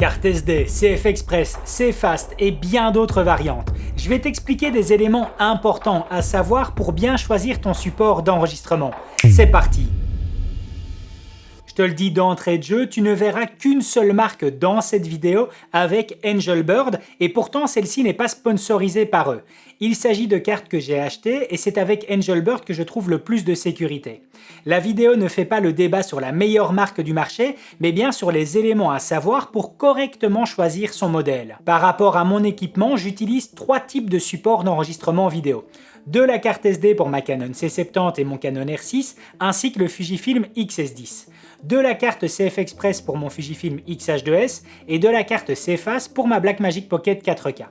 Carte SD, CF Express, CFast et bien d'autres variantes. Je vais t'expliquer des éléments importants à savoir pour bien choisir ton support d'enregistrement. C'est parti! Je te le dis d'entrée de jeu, tu ne verras qu'une seule marque dans cette vidéo avec Angelbird et pourtant celle-ci n'est pas sponsorisée par eux. Il s'agit de cartes que j'ai achetées et c'est avec Angelbird que je trouve le plus de sécurité. La vidéo ne fait pas le débat sur la meilleure marque du marché, mais bien sur les éléments à savoir pour correctement choisir son modèle. Par rapport à mon équipement, j'utilise 3 types de supports d'enregistrement vidéo. De la carte SD pour ma Canon C70 et mon Canon R6, ainsi que le Fujifilm X-S10. De la carte CF Express pour mon Fujifilm X-H2S et de la carte CFast pour ma Blackmagic Pocket 4K.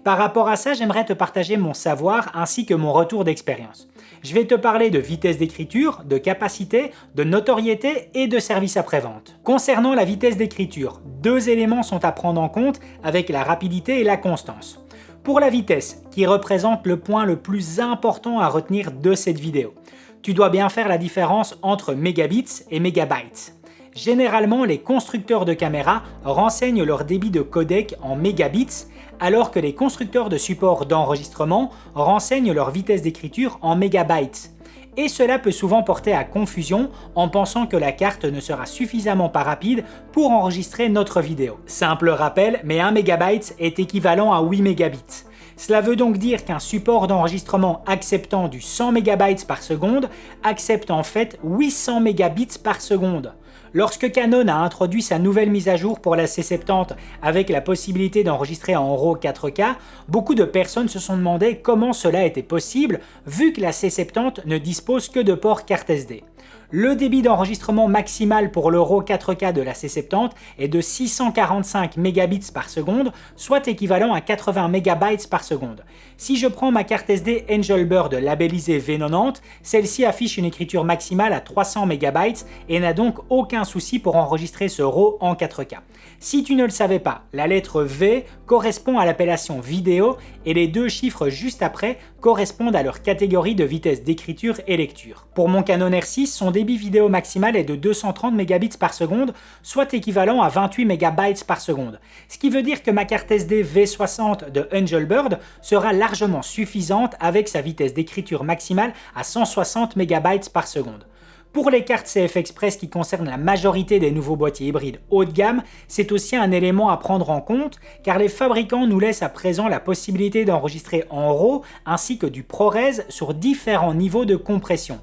Par rapport à ça, j'aimerais te partager mon savoir ainsi que mon retour d'expérience. Je vais te parler de vitesse d'écriture, de capacité, de notoriété et de service après-vente. Concernant la vitesse d'écriture, 2 éléments sont à prendre en compte avec la rapidité et la constance. Pour la vitesse, qui représente le point le plus important à retenir de cette vidéo, tu dois bien faire la différence entre mégabits et mégabytes. Généralement, les constructeurs de caméras renseignent leur débit de codec en mégabits, alors que les constructeurs de supports d'enregistrement renseignent leur vitesse d'écriture en mégabytes. Et cela peut souvent porter à confusion en pensant que la carte ne sera suffisamment pas rapide pour enregistrer notre vidéo. Simple rappel, mais 1 MB est équivalent à 8 mégabits. Cela veut donc dire qu'un support d'enregistrement acceptant du 100 MB par seconde accepte en fait 800 mégabits par seconde. Lorsque Canon a introduit sa nouvelle mise à jour pour la C70 avec la possibilité d'enregistrer en RAW 4K, beaucoup de personnes se sont demandé comment cela était possible vu que la C70 ne dispose que de ports carte SD. Le débit d'enregistrement maximal pour le RAW 4K de la C70 est de 645 mégabits par seconde, soit équivalent à 80 mégabytes par seconde. Si je prends ma carte SD Angelbird labellisée V90, celle-ci affiche une écriture maximale à 300 mégabytes et n'a donc aucun souci pour enregistrer ce RAW en 4K. Si tu ne le savais pas, la lettre V correspond à l'appellation vidéo et les 2 chiffres juste après correspondent à leur catégorie de vitesse d'écriture et lecture. Pour mon Canon R6, son débit vidéo maximal est de 230 mégabits par seconde, soit équivalent à 28 mégabytes par seconde. Ce qui veut dire que ma carte SD V60 de Angelbird sera largement suffisante avec sa vitesse d'écriture maximale à 160 mégabytes par seconde. Pour les cartes CF Express qui concernent la majorité des nouveaux boîtiers hybrides haut de gamme, c'est aussi un élément à prendre en compte car les fabricants nous laissent à présent la possibilité d'enregistrer en RAW ainsi que du ProRes sur différents niveaux de compression.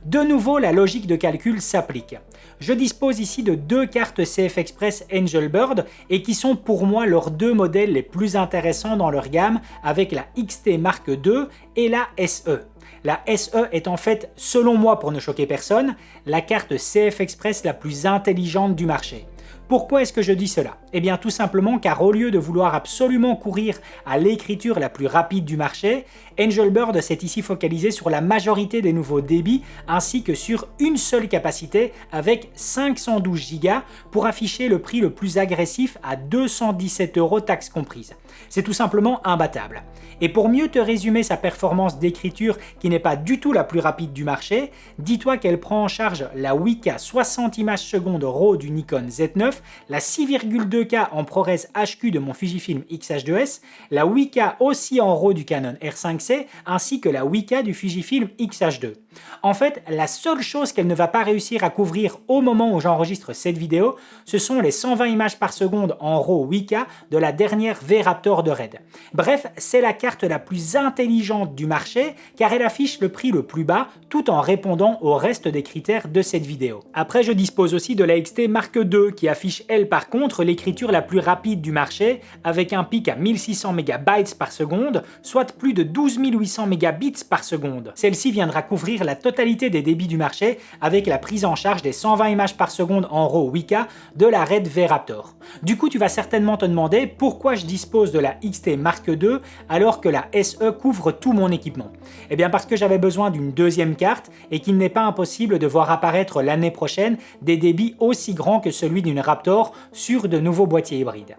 De nouveau, la logique de calcul s'applique. Je dispose ici de 2 cartes CF Express Angelbird et qui sont pour moi leurs 2 modèles les plus intéressants dans leur gamme avec la XT Mark II et la SE. La SE est en fait, selon moi pour ne choquer personne, la carte CF Express la plus intelligente du marché. Pourquoi est-ce que je dis cela? Eh bien tout simplement car au lieu de vouloir absolument courir à l'écriture la plus rapide du marché, Angelbird s'est ici focalisé sur la majorité des nouveaux débits ainsi que sur une seule capacité avec 512 Go pour afficher le prix le plus agressif à 217 € taxes comprises. C'est tout simplement imbattable. Et pour mieux te résumer sa performance d'écriture qui n'est pas du tout la plus rapide du marché, dis-toi qu'elle prend en charge la 8K 60 images secondes RAW du Nikon Z9, la 6,2K en ProRes HQ de mon Fujifilm X-H2S, la 8K aussi en RAW du Canon R5C, ainsi que la 8K du Fujifilm X-H2. En fait, la seule chose qu'elle ne va pas réussir à couvrir au moment où j'enregistre cette vidéo, ce sont les 120 images par seconde en RAW 8K de la dernière V-Raptor de Red. Bref, c'est la carte la plus intelligente du marché car elle affiche le prix le plus bas tout en répondant au reste des critères de cette vidéo. Après, je dispose aussi de la XT Mark II qui affiche elle par contre l'écriture la plus rapide du marché avec un pic à 1600 MB par seconde, soit plus de 12 800 mégabits par seconde. Celle-ci viendra couvrir la totalité des débits du marché avec la prise en charge des 120 images par seconde en RAW 8K de la Red V-Raptor. Du coup, tu vas certainement te demander pourquoi je dispose de la XT Mark II alors que la SE couvre tout mon équipement. Eh bien parce que j'avais besoin d'une deuxième carte et qu'il n'est pas impossible de voir apparaître l'année prochaine des débits aussi grands que celui d'une Raptor sur de nouveaux boîtiers hybrides.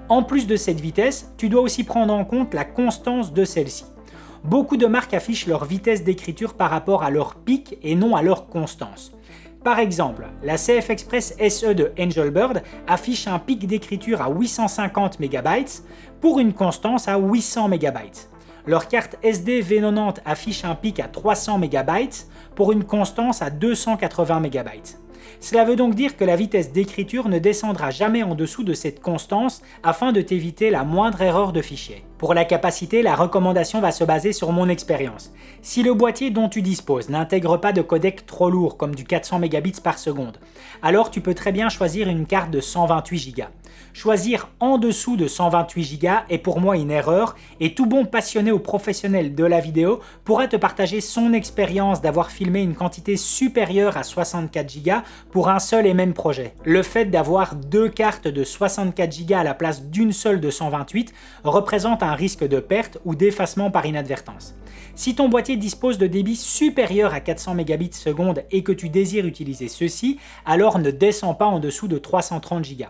En plus de cette vitesse, tu dois aussi prendre en compte la constance de celle-ci. Beaucoup de marques affichent leur vitesse d'écriture par rapport à leur pic et non à leur constance. Par exemple, la CF Express SE de Angelbird affiche un pic d'écriture à 850 MB pour une constance à 800 MB. Leur carte SD V90 affiche un pic à 300 MB pour une constance à 280 MB. Cela veut donc dire que la vitesse d'écriture ne descendra jamais en dessous de cette constance afin de t'éviter la moindre erreur de fichier. Pour la capacité, la recommandation va se baser sur mon expérience. Si le boîtier dont tu disposes n'intègre pas de codec trop lourd comme du 400 Mbps par seconde, alors tu peux très bien choisir une carte de 128 Go. Choisir en dessous de 128 Go est pour moi une erreur et tout bon passionné ou professionnel de la vidéo pourra te partager son expérience d'avoir filmé une quantité supérieure à 64 Go pour un seul et même projet. Le fait d'avoir deux cartes de 64 Go à la place d'une seule de 128 représente un risque de perte ou d'effacement par inadvertance. Si ton boîtier dispose de débits supérieurs à 400 Mbps et que tu désires utiliser ceci, alors ne descends pas en dessous de 330 Go.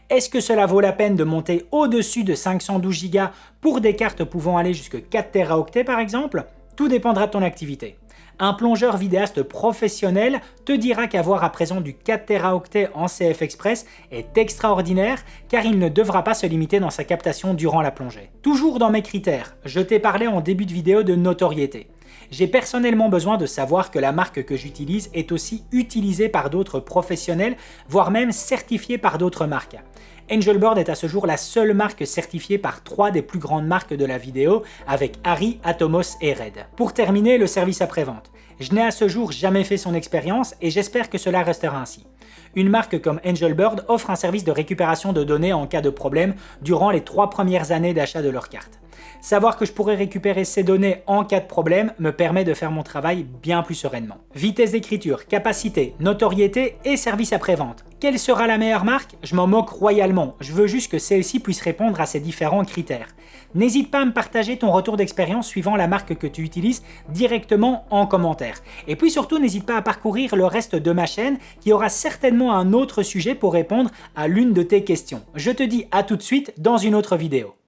Est-ce que cela vaut la peine de monter au-dessus de 512 Go pour des cartes pouvant aller jusqu'à 4 Teraoctets par exemple? Tout dépendra de ton activité. Un plongeur vidéaste professionnel te dira qu'avoir à présent du 4 Teraoctets en CF Express est extraordinaire car il ne devra pas se limiter dans sa captation durant la plongée. Toujours dans mes critères, je t'ai parlé en début de vidéo de notoriété. J'ai personnellement besoin de savoir que la marque que j'utilise est aussi utilisée par d'autres professionnels, voire même certifiée par d'autres marques. Angelbird est à ce jour la seule marque certifiée par 3 des plus grandes marques de la vidéo avec Arri, Atomos et Red. Pour terminer, le service après-vente. Je n'ai à ce jour jamais fait son expérience et j'espère que cela restera ainsi. Une marque comme Angelbird offre un service de récupération de données en cas de problème durant les 3 premières années d'achat de leur carte. Savoir que je pourrais récupérer ces données en cas de problème me permet de faire mon travail bien plus sereinement. Vitesse d'écriture, capacité, notoriété et service après-vente. Quelle sera la meilleure marque? Je m'en moque royalement, je veux juste que celle-ci puisse répondre à ces différents critères. N'hésite pas à me partager ton retour d'expérience suivant la marque que tu utilises directement en commentaire. Et puis surtout, n'hésite pas à parcourir le reste de ma chaîne qui aura certainement un autre sujet pour répondre à l'une de tes questions. Je te dis à tout de suite dans une autre vidéo.